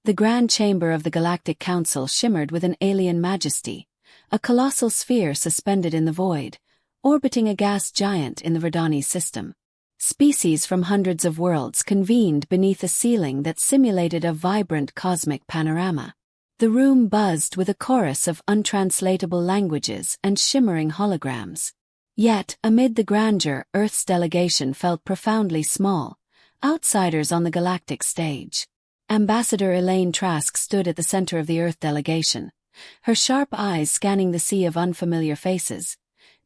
The grand chamber of the Galactic Council shimmered with an alien majesty, a colossal sphere suspended in the void, orbiting a gas giant in the Verdani system. Species from hundreds of worlds convened beneath a ceiling that simulated a vibrant cosmic panorama. The room buzzed with a chorus of untranslatable languages and shimmering holograms. Yet, amid the grandeur, Earth's delegation felt profoundly small, outsiders on the galactic stage. Ambassador Elaine Trask stood at the center of the Earth delegation, her sharp eyes scanning the sea of unfamiliar faces.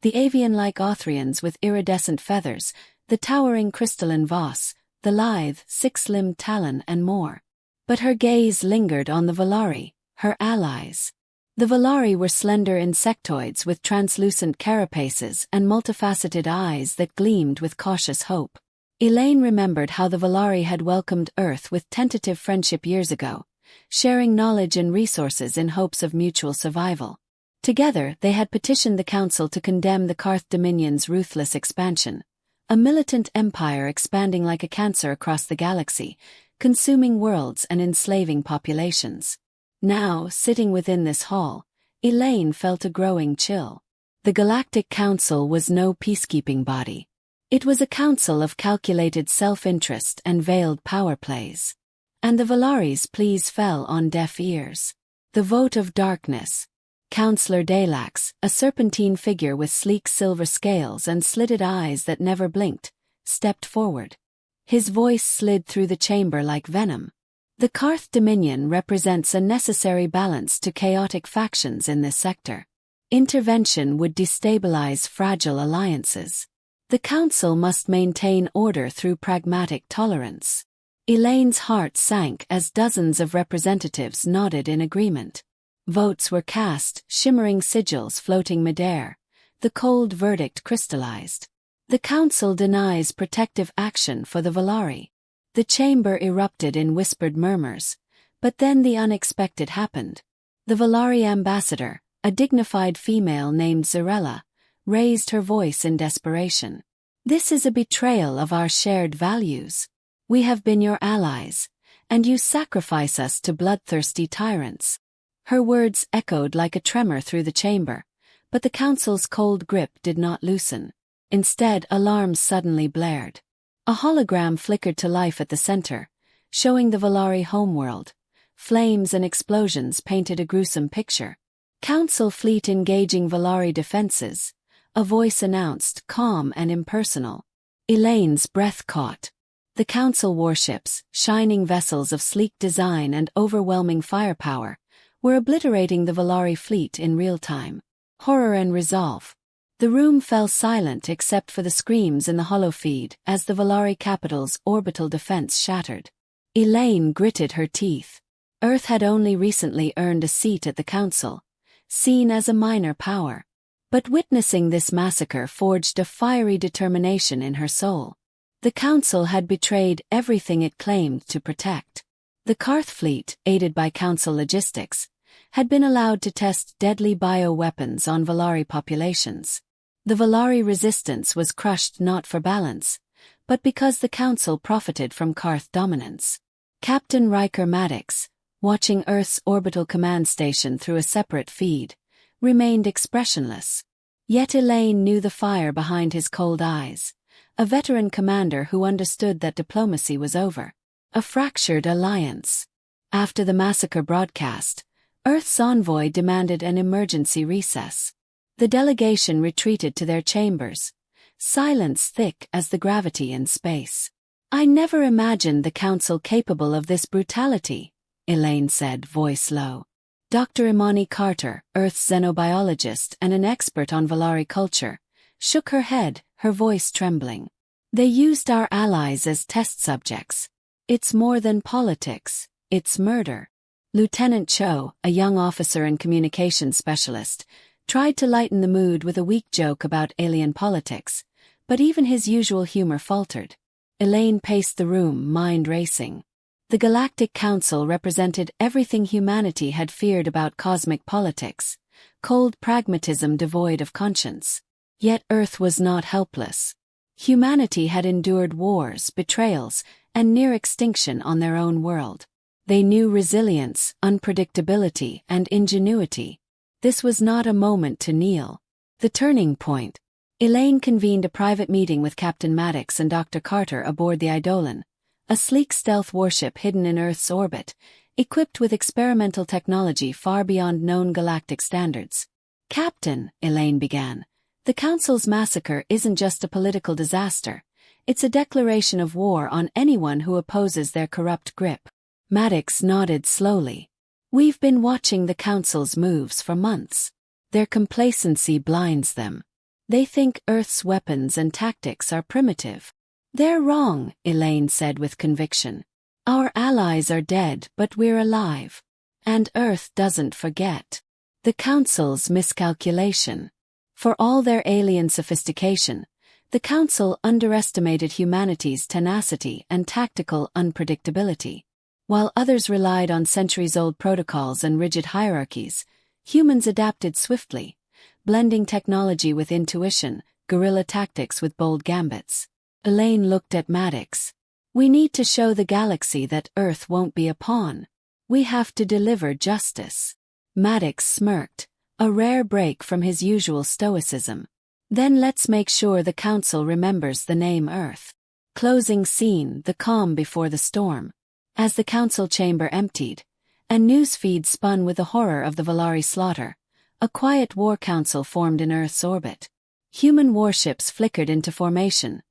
The avian-like Authrians with iridescent feathers, the towering crystalline Voss, the lithe, six-limbed Talon, and more. But her gaze lingered on the Valari, her allies. The Valari were slender insectoids with translucent carapaces and multifaceted eyes that gleamed with cautious hope. Elaine remembered how the Valari had welcomed Earth with tentative friendship years ago, sharing knowledge and resources in hopes of mutual survival. Together, they had petitioned the Council to condemn the Karth Dominion's ruthless expansion, a militant empire expanding like a cancer across the galaxy, consuming worlds and enslaving populations. Now, sitting within this hall, Elaine felt a growing chill. The Galactic Council was no peacekeeping body. It was a council of calculated self-interest and veiled power plays. And the Valari's pleas fell on deaf ears. The vote of darkness. Councillor Dalax, a serpentine figure with sleek silver scales and slitted eyes that never blinked, stepped forward. His voice slid through the chamber like venom. The Karth Dominion represents a necessary balance to chaotic factions in this sector. Intervention would destabilize fragile alliances. The Council must maintain order through pragmatic tolerance. Elaine's heart sank as dozens of representatives nodded in agreement. Votes were cast, shimmering sigils floating midair. The cold verdict crystallized. The Council denies protective action for the Valari. The chamber erupted in whispered murmurs, but then the unexpected happened. The Valari ambassador, a dignified female named Zarella, raised her voice in desperation. "This is a betrayal of our shared values. We have been your allies, and you sacrifice us to bloodthirsty tyrants." Her words echoed like a tremor through the chamber, but the Council's cold grip did not loosen. Instead, alarms suddenly blared. A hologram flickered to life at the center, showing the Valari homeworld. Flames and explosions painted a gruesome picture. "Council fleet engaging Valari defenses," a voice announced, calm and impersonal. Elaine's breath caught. The Council warships, shining vessels of sleek design and overwhelming firepower, were obliterating the Valari fleet in real time. Horror and resolve. The room fell silent except for the screams in the holofeed as the Valari capital's orbital defense shattered. Elaine gritted her teeth. Earth had only recently earned a seat at the Council, seen as a minor power. But witnessing this massacre forged a fiery determination in her soul. The Council had betrayed everything it claimed to protect. The Karth fleet, aided by Council logistics, had been allowed to test deadly bioweapons on Valari populations. The Valari resistance was crushed not for balance, but because the Council profited from Karth dominance. Captain Riker Maddox, watching Earth's orbital command station through a separate feed, remained expressionless. Yet Elaine knew the fire behind his cold eyes, a veteran commander who understood that diplomacy was over. A fractured alliance. After the massacre broadcast, Earth's envoy demanded an emergency recess. The delegation retreated to their chambers, silence thick as the gravity in space. "I never imagined the Council capable of this brutality," Elaine said, voice low. Dr. Imani Carter, Earth's xenobiologist and an expert on Valari culture, shook her head, her voice trembling. "They used our allies as test subjects. It's more than politics, it's murder." Lieutenant Cho, a young officer and communications specialist, tried to lighten the mood with a weak joke about alien politics, but even his usual humor faltered. Elaine paced the room, mind racing. The Galactic Council represented everything humanity had feared about cosmic politics, cold pragmatism devoid of conscience. Yet Earth was not helpless. Humanity had endured wars, betrayals, and near extinction on their own world. They knew resilience, unpredictability, and ingenuity. This was not a moment to kneel. The turning point. Elaine convened a private meeting with Captain Maddox and Dr. Carter aboard the Eidolon, a sleek stealth warship hidden in Earth's orbit, equipped with experimental technology far beyond known galactic standards. "Captain," Elaine began, "the Council's massacre isn't just a political disaster. It's a declaration of war on anyone who opposes their corrupt grip." Maddox nodded slowly. "We've been watching the Council's moves for months. Their complacency blinds them. They think Earth's weapons and tactics are primitive." "They're wrong," Elaine said with conviction. "Our allies are dead, but we're alive. And Earth doesn't forget." The Council's miscalculation. For all their alien sophistication, the Council underestimated humanity's tenacity and tactical unpredictability. While others relied on centuries-old protocols and rigid hierarchies, humans adapted swiftly, blending technology with intuition, guerrilla tactics with bold gambits. Elaine looked at Maddox. "We need to show the galaxy that Earth won't be a pawn. We have to deliver justice." Maddox smirked, a rare break from his usual stoicism. "Then let's make sure the Council remembers the name Earth." Closing scene: the calm before the storm. As the Council chamber emptied, and newsfeed spun with the horror of the Valari slaughter, a quiet war council formed in Earth's orbit. Human warships flickered into formation,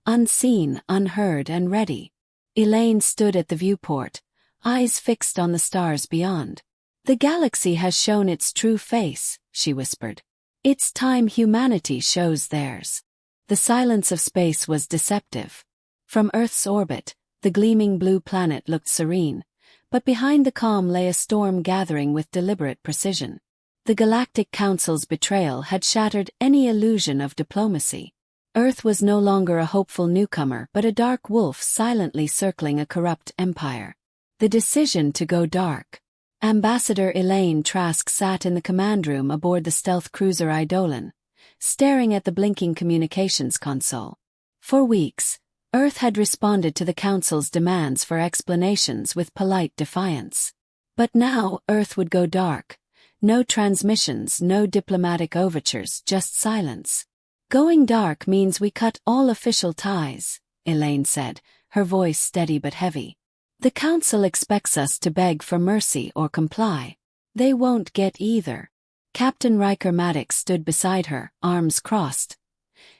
unseen, unheard, and ready. Elaine stood at the viewport, eyes fixed on the stars beyond. "The galaxy has shown its true face," she whispered. "It's time humanity shows theirs." The silence of space was deceptive. From Earth's orbit, the gleaming blue planet looked serene, but behind the calm lay a storm gathering with deliberate precision. The Galactic Council's betrayal had shattered any illusion of diplomacy. Earth was no longer a hopeful newcomer but a dark wolf silently circling a corrupt empire. The decision to go dark. Ambassador Elaine Trask sat in the command room aboard the stealth cruiser Eidolon, staring at the blinking communications console. For weeks, Earth had responded to the Council's demands for explanations with polite defiance. But now Earth would go dark. No transmissions, no diplomatic overtures, just silence. "Going dark means we cut all official ties," Elaine said, her voice steady but heavy. "The Council expects us to beg for mercy or comply. They won't get either." Captain Riker Maddox stood beside her, arms crossed,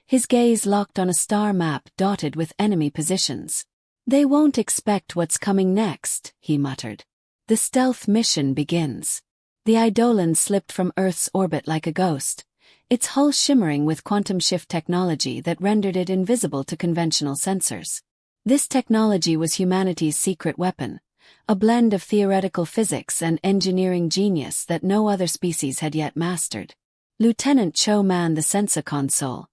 his gaze locked on a star map dotted with enemy positions. "They won't expect what's coming next," he muttered. The stealth mission begins. The Eidolon slipped from Earth's orbit like a ghost, its hull shimmering with quantum shift technology that rendered it invisible to conventional sensors. This technology was humanity's secret weapon, a blend of theoretical physics and engineering genius that no other species had yet mastered. Lieutenant Cho manned the sensor console,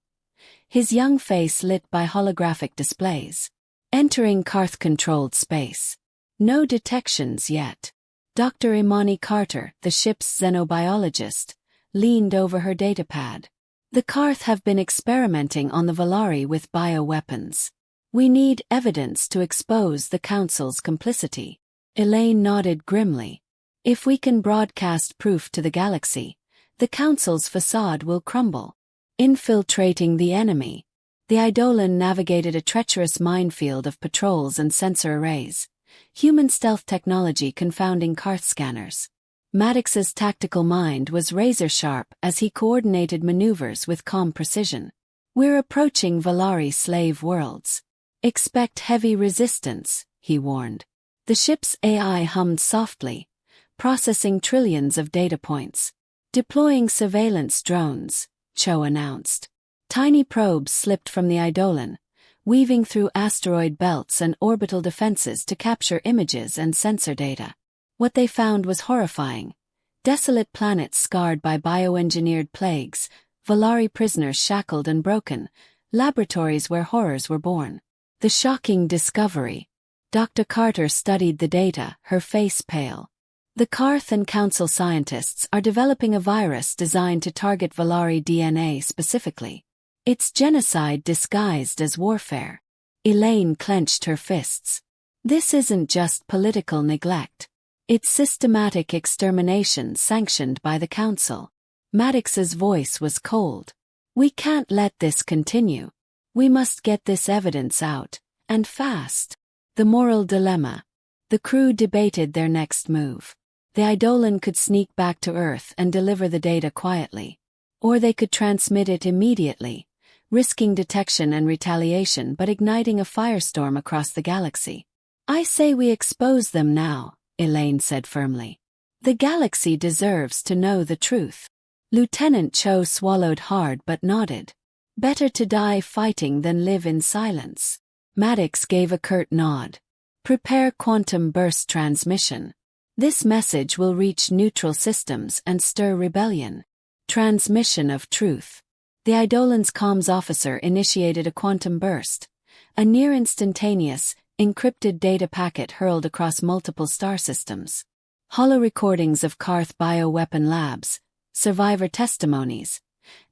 his young face lit by holographic displays. Entering Karth-controlled space. No detections yet. Dr. Imani Carter, the ship's xenobiologist, leaned over her datapad. "The Karth have been experimenting on the Valari with bioweapons. We need evidence to expose the Council's complicity." Elaine nodded grimly. "If we can broadcast proof to the galaxy, the Council's facade will crumble." Infiltrating the enemy. The Eidolon navigated a treacherous minefield of patrols and sensor arrays, human stealth technology confounding Karth scanners. Maddox's tactical mind was razor-sharp as he coordinated maneuvers with calm precision. "We're approaching Valari slave worlds. Expect heavy resistance," he warned. The ship's AI hummed softly, processing trillions of data points. "Deploying surveillance drones," Cho announced. Tiny probes slipped from the Eidolon, weaving through asteroid belts and orbital defenses to capture images and sensor data. What they found was horrifying. Desolate planets scarred by bioengineered plagues, Valari prisoners shackled and broken, laboratories where horrors were born. The shocking discovery. Dr. Carter studied the data, her face pale. "The Karth and Council scientists are developing a virus designed to target Valari DNA specifically. It's genocide disguised as warfare." Elaine clenched her fists. This isn't just political neglect. It's systematic extermination sanctioned by the Council. Maddox's voice was cold. We can't let this continue. We must get this evidence out, and fast. The moral dilemma. The crew debated their next move. The Eidolon could sneak back to Earth and deliver the data quietly. Or they could transmit it immediately, risking detection and retaliation but igniting a firestorm across the galaxy. I say we expose them now, Elaine said firmly. The galaxy deserves to know the truth. Lieutenant Cho swallowed hard but nodded. Better to die fighting than live in silence. Maddox gave a curt nod. Prepare quantum burst transmission. This message will reach neutral systems and stir rebellion. Transmission of truth. The Eidolon's comms officer initiated a quantum burst, a near-instantaneous, encrypted data packet hurled across multiple star systems. Holo recordings of Karth bioweapon labs, survivor testimonies,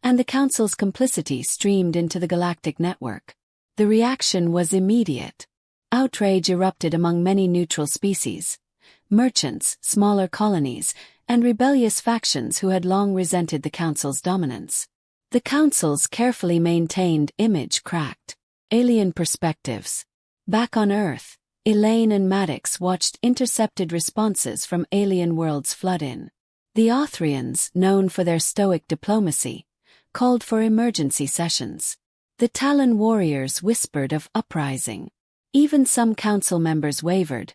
and the Council's complicity streamed into the Galactic network. The reaction was immediate. Outrage erupted among many neutral species, merchants, smaller colonies, and rebellious factions who had long resented the Council's dominance. The Council's carefully maintained image cracked. Alien perspectives. Back on Earth, Elaine and Maddox watched intercepted responses from alien worlds flood in. The Authrians, known for their stoic diplomacy, called for emergency sessions. The Talon warriors whispered of uprising. Even some council members wavered,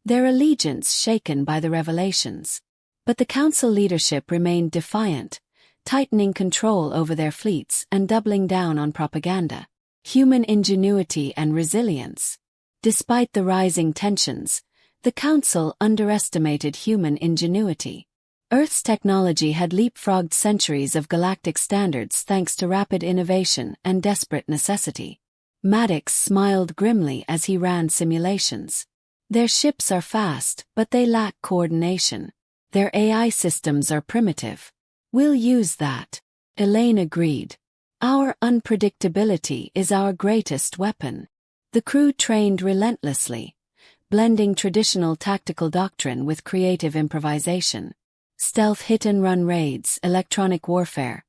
their allegiance shaken by the revelations. But the council leadership remained defiant, tightening control over their fleets and doubling down on propaganda. Human ingenuity and resilience. Despite the rising tensions, the council underestimated human ingenuity. Earth's technology had leapfrogged centuries of galactic standards thanks to rapid innovation and desperate necessity. Maddox smiled grimly as he ran simulations. Their ships are fast, but they lack coordination. Their AI systems are primitive. We'll use that. Elaine agreed. Our unpredictability is our greatest weapon. The crew trained relentlessly, blending traditional tactical doctrine with creative improvisation. Stealth hit-and-run raids, electronic warfare,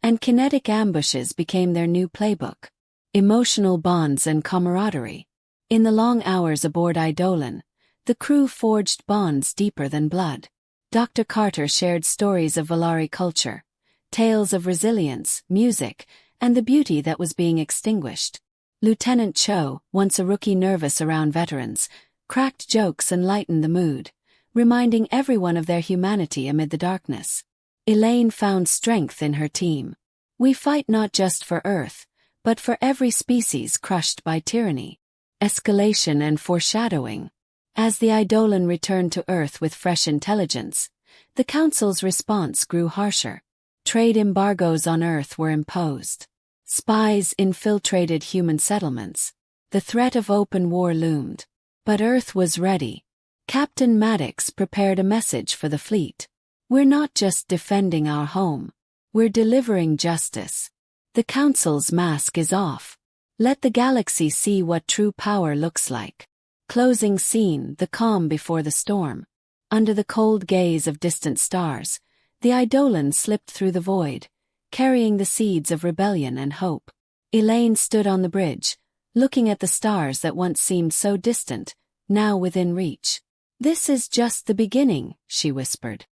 and kinetic ambushes became their new playbook. Emotional bonds and camaraderie. In the long hours aboard Eidolon, the crew forged bonds deeper than blood. Dr. Carter shared stories of Valari culture, tales of resilience, music, and the beauty that was being extinguished. Lieutenant Cho, once a rookie nervous around veterans, cracked jokes and lightened the mood, reminding everyone of their humanity amid the darkness. Elaine found strength in her team. We fight not just for Earth, but for every species crushed by tyranny. Escalation and foreshadowing. As the Eidolon returned to Earth with fresh intelligence, the Council's response grew harsher. Trade embargoes on Earth were imposed. Spies infiltrated human settlements. The threat of open war loomed. But Earth was ready. Captain Maddox prepared a message for the fleet. We're not just defending our home. We're delivering justice. The Council's mask is off. Let the galaxy see what true power looks like. Closing scene, the calm before the storm. Under the cold gaze of distant stars, the Eidolon slipped through the void, carrying the seeds of rebellion and hope. Elaine stood on the bridge, looking at the stars that once seemed so distant, now within reach. This is just the beginning, she whispered.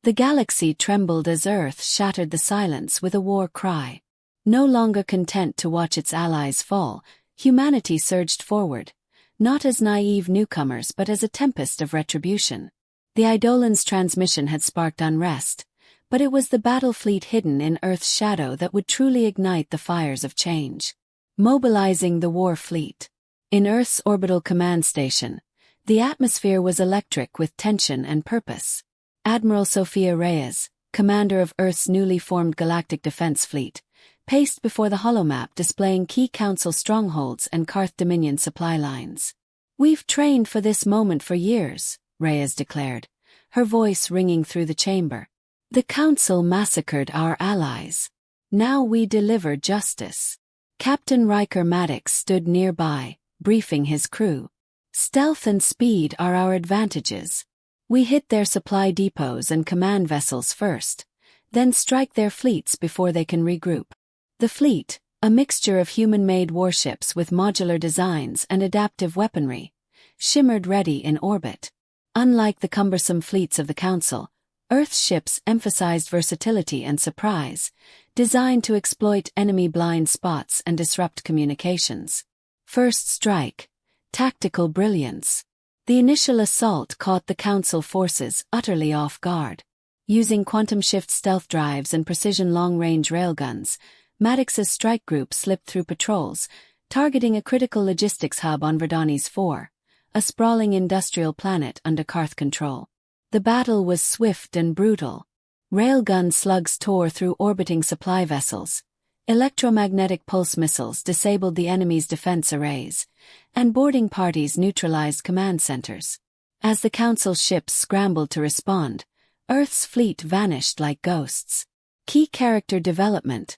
The galaxy trembled as Earth shattered the silence with a war cry. No longer content to watch its allies fall, humanity surged forward, not as naive newcomers but as a tempest of retribution. The Eidolon's transmission had sparked unrest, but it was the battle fleet hidden in Earth's shadow that would truly ignite the fires of change. Mobilizing the war fleet. In Earth's orbital command station, the atmosphere was electric with tension and purpose. Admiral Sophia Reyes, commander of Earth's newly formed Galactic Defense Fleet, paced before the holomap displaying key Council strongholds and Karth Dominion supply lines. We've trained for this moment for years, Reyes declared, her voice ringing through the chamber. The Council massacred our allies. Now we deliver justice. Captain Riker Maddox stood nearby, briefing his crew. Stealth and speed are our advantages. We hit their supply depots and command vessels first, then strike their fleets before they can regroup. The fleet, a mixture of human-made warships with modular designs and adaptive weaponry, shimmered ready in orbit. Unlike the cumbersome fleets of the Council, Earth's ships emphasized versatility and surprise, designed to exploit enemy blind spots and disrupt communications. First strike. Tactical brilliance. The initial assault caught the Council forces utterly off guard. Using quantum-shift stealth drives and precision long-range railguns, Maddox's strike group slipped through patrols, targeting a critical logistics hub on Verdani's 4, a sprawling industrial planet under Karth control. The battle was swift and brutal. Railgun slugs tore through orbiting supply vessels, electromagnetic pulse missiles disabled the enemy's defense arrays, and boarding parties neutralized command centers. As the Council ships scrambled to respond, Earth's fleet vanished like ghosts. Key character development.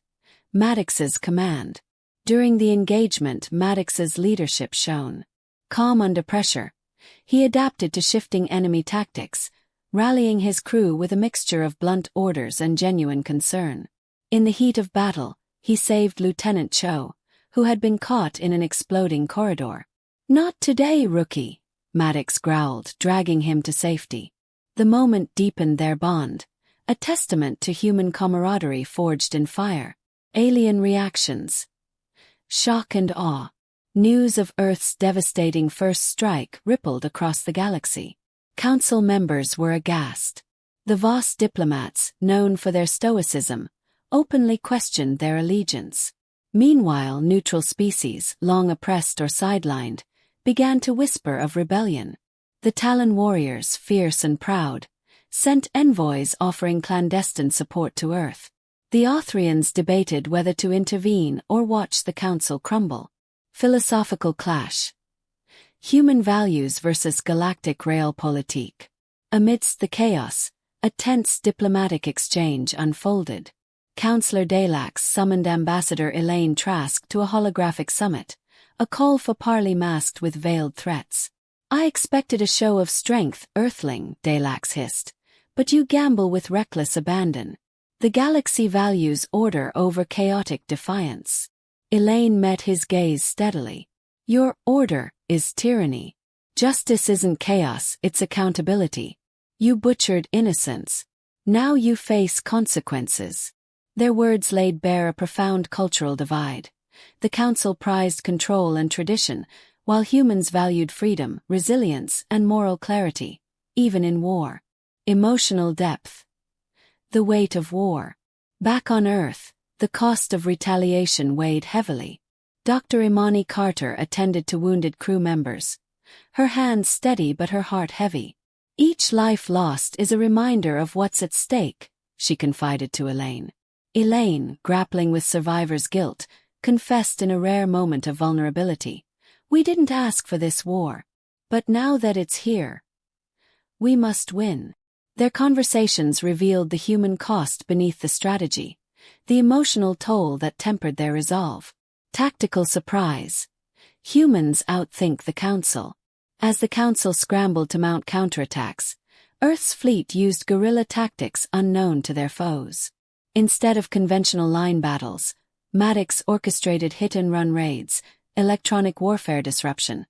Maddox's command. During the engagement, Maddox's leadership shone. Calm under pressure, he adapted to shifting enemy tactics, rallying his crew with a mixture of blunt orders and genuine concern. In the heat of battle, he saved Lieutenant Cho, who had been caught in an exploding corridor. "Not today, rookie," Maddox growled, dragging him to safety. The moment deepened their bond, a testament to human camaraderie forged in fire. Alien reactions. Shock and awe. News of Earth's devastating first strike rippled across the galaxy. Council members were aghast. The Voss diplomats, known for their stoicism, openly questioned their allegiance. Meanwhile, neutral species, long oppressed or sidelined, began to whisper of rebellion. The Talon warriors, fierce and proud, sent envoys offering clandestine support to Earth. The Authrians debated whether to intervene or watch the Council crumble. Philosophical clash. Human values versus galactic realpolitik. Amidst the chaos, a tense diplomatic exchange unfolded. Councillor Delax summoned Ambassador Elaine Trask to a holographic summit, a call for parley masked with veiled threats. "I expected a show of strength, Earthling," Delax hissed, "but you gamble with reckless abandon. The galaxy values order over chaotic defiance." Elaine met his gaze steadily. "Your order is tyranny. Justice isn't chaos, it's accountability. You butchered innocence. Now you face consequences." Their words laid bare a profound cultural divide. The Council prized control and tradition, while humans valued freedom, resilience, and moral clarity, even in war. Emotional depth. The weight of war. Back on Earth, the cost of retaliation weighed heavily. Dr. Imani Carter attended to wounded crew members, her hands steady but her heart heavy. "Each life lost is a reminder of what's at stake," she confided to Elaine. Elaine, grappling with survivor's guilt, confessed in a rare moment of vulnerability. "We didn't ask for this war. But now that it's here, we must win." Their conversations revealed the human cost beneath the strategy, the emotional toll that tempered their resolve. Tactical surprise. Humans outthink the Council. As the Council scrambled to mount counterattacks, Earth's fleet used guerrilla tactics unknown to their foes. Instead of conventional line battles, Maddox orchestrated hit-and-run raids, electronic warfare disruption,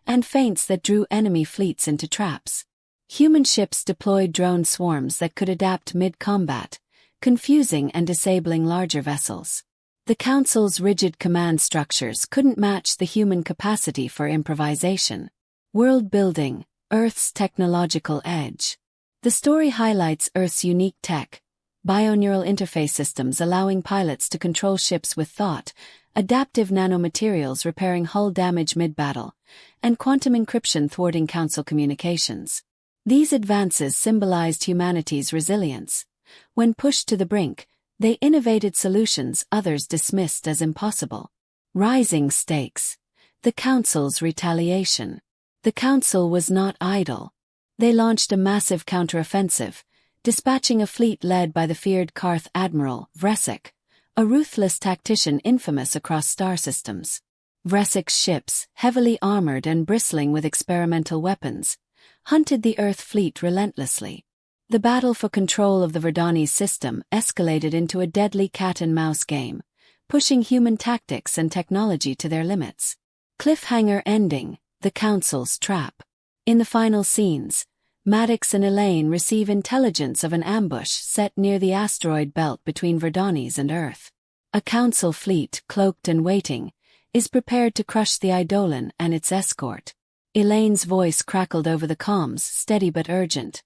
and feints that drew enemy fleets into traps. Human ships deployed drone swarms that could adapt mid-combat, confusing and disabling larger vessels. The Council's rigid command structures couldn't match the human capacity for improvisation. World building, Earth's technological edge. The story highlights Earth's unique tech, bioneural interface systems allowing pilots to control ships with thought, adaptive nanomaterials repairing hull damage mid-battle, and quantum encryption thwarting Council communications. These advances symbolized humanity's resilience. When pushed to the brink, they innovated solutions others dismissed as impossible. Rising stakes. The Council's retaliation. The Council was not idle. They launched a massive counteroffensive, dispatching a fleet led by the feared Karth Admiral, Vresik, a ruthless tactician infamous across star systems. Vresic's ships, heavily armored and bristling with experimental weapons, hunted the Earth fleet relentlessly. The battle for control of the Verdani's system escalated into a deadly cat-and-mouse game, pushing human tactics and technology to their limits. Cliffhanger ending, the Council's trap. In the final scenes, Maddox and Elaine receive intelligence of an ambush set near the asteroid belt between Verdani's and Earth. A Council fleet, cloaked and waiting, is prepared to crush the Eidolon and its escort. Elaine's voice crackled over the comms, steady but urgent.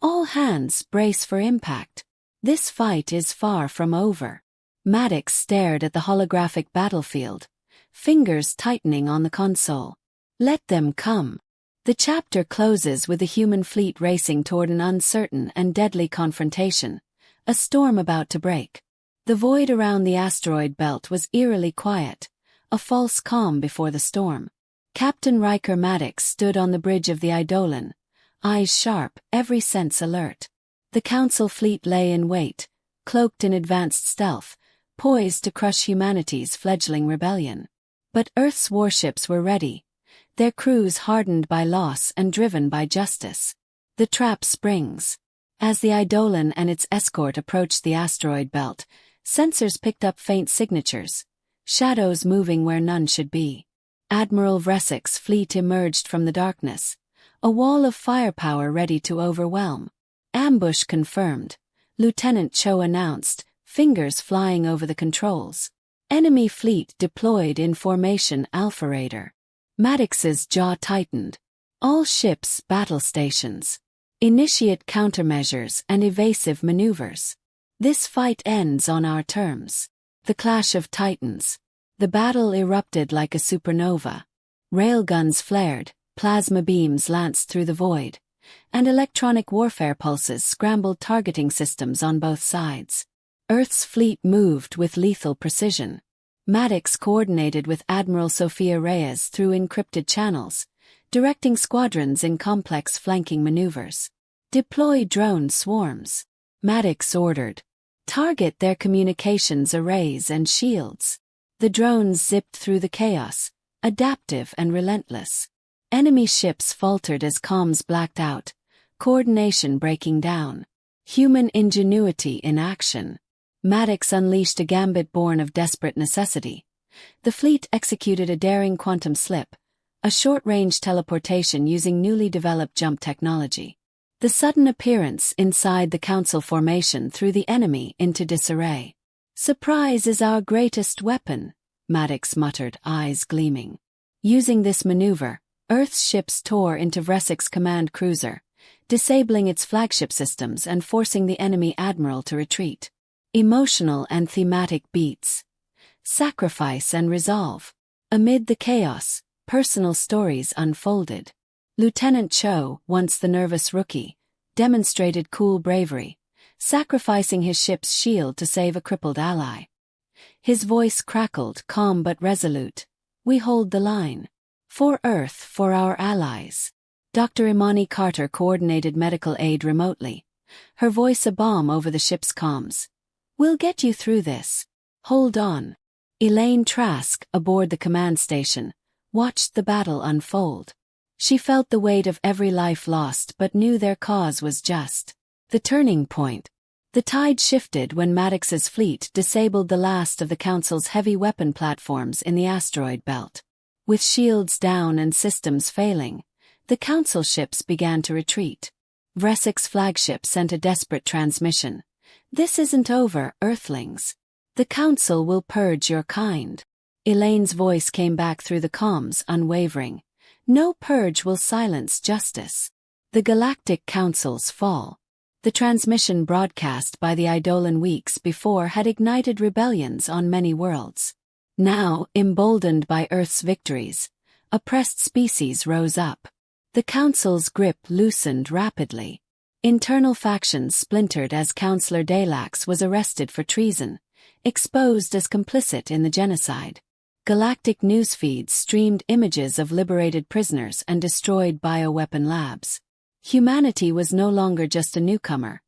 All hands brace for impact. This fight is far from over. Maddox stared at the holographic battlefield, fingers tightening on the console. Let them come. The chapter closes with the human fleet racing toward an uncertain and deadly confrontation, a storm about to break. The void around the asteroid belt was eerily quiet, a false calm before the storm. Captain Riker Maddox stood on the bridge of the Eidolon, eyes sharp, every sense alert. The Council fleet lay in wait, cloaked in advanced stealth, poised to crush humanity's fledgling rebellion. But Earth's warships were ready, their crews hardened by loss and driven by justice. The trap springs. As the Eidolon and its escort approached the asteroid belt, sensors picked up faint signatures, shadows moving where none should be. Admiral Vresic's fleet emerged from the darkness, a wall of firepower ready to overwhelm. Ambush confirmed, Lieutenant Cho announced, fingers flying over the controls. Enemy fleet deployed in formation Alpha Raider. Maddox's jaw tightened. All ships battle stations. Initiate countermeasures and evasive maneuvers. This fight ends on our terms. The clash of titans. The battle erupted like a supernova. Railguns flared, plasma beams lanced through the void, and electronic warfare pulses scrambled targeting systems on both sides. Earth's fleet moved with lethal precision. Maddox coordinated with Admiral Sophia Reyes through encrypted channels, directing squadrons in complex flanking maneuvers. Deploy drone swarms. Maddox ordered. Target their communications arrays and shields. The drones zipped through the chaos, adaptive and relentless. Enemy ships faltered as comms blacked out, coordination breaking down. Human ingenuity in action. Maddox unleashed a gambit born of desperate necessity. The fleet executed a daring quantum slip, a short-range teleportation using newly developed jump technology. The sudden appearance inside the Council formation threw the enemy into disarray. "Surprise is our greatest weapon," Maddox muttered, eyes gleaming. Using this maneuver, Earth's ships tore into Vresic's command cruiser, disabling its flagship systems and forcing the enemy admiral to retreat. Emotional and thematic beats. Sacrifice and resolve. Amid the chaos, personal stories unfolded. Lieutenant Cho, once the nervous rookie, demonstrated cool bravery, sacrificing his ship's shield to save a crippled ally. His voice crackled, calm but resolute. "We hold the line. For Earth, for our allies." Dr. Imani Carter coordinated medical aid remotely, her voice a bomb over the ship's comms. "We'll get you through this. Hold on." Elaine Trask, aboard the command station, watched the battle unfold. She felt the weight of every life lost but knew their cause was just. The turning point. The tide shifted when Maddox's fleet disabled the last of the Council's heavy weapon platforms in the asteroid belt. With shields down and systems failing, the Council ships began to retreat. Vresic's flagship sent a desperate transmission. "This isn't over, Earthlings. The Council will purge your kind." Elaine's voice came back through the comms, unwavering. "No purge will silence justice." The Galactic Council's fall. The transmission broadcast by the Eidolon weeks before had ignited rebellions on many worlds. Now, emboldened by Earth's victories, oppressed species rose up. The Council's grip loosened rapidly. Internal factions splintered as Councillor Dalax was arrested for treason, exposed as complicit in the genocide. Galactic newsfeeds streamed images of liberated prisoners and destroyed bioweapon labs. Humanity was no longer just a newcomer.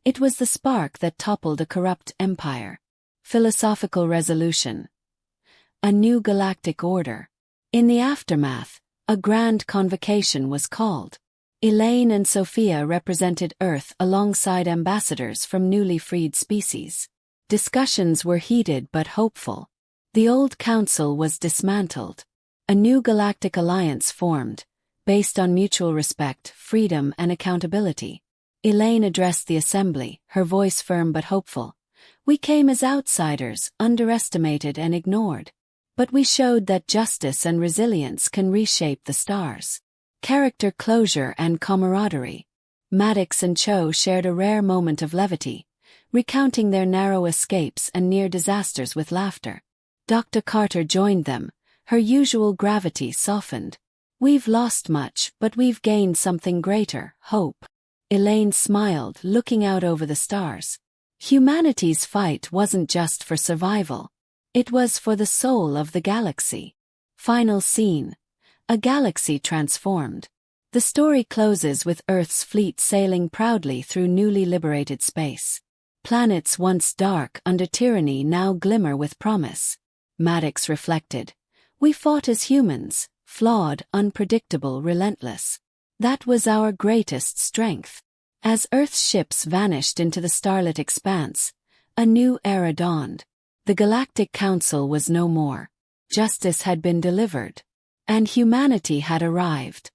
It was the spark that toppled a corrupt empire. Philosophical resolution. A new galactic order. In the aftermath, a grand convocation was called. Elaine and Sophia represented Earth alongside ambassadors from newly freed species. Discussions were heated but hopeful. The old council was dismantled. A new galactic alliance formed, based on mutual respect, freedom, and accountability. Elaine addressed the assembly, her voice firm but hopeful. "We came as outsiders, underestimated and ignored. But we showed that justice and resilience can reshape the stars." Character closure and camaraderie. Maddox and Cho shared a rare moment of levity, recounting their narrow escapes and near disasters with laughter. Dr. Carter joined them, her usual gravity softened. "We've lost much, but we've gained something greater, hope." Elaine smiled, looking out over the stars. Humanity's fight wasn't just for survival. It was for the soul of the galaxy. Final scene. A galaxy transformed. The story closes with Earth's fleet sailing proudly through newly liberated space. Planets once dark under tyranny now glimmer with promise. Maddox reflected. "We fought as humans, flawed, unpredictable, relentless. That was our greatest strength." As Earth's ships vanished into the starlit expanse, a new era dawned. The Galactic Council was no more. Justice had been delivered. And humanity had arrived.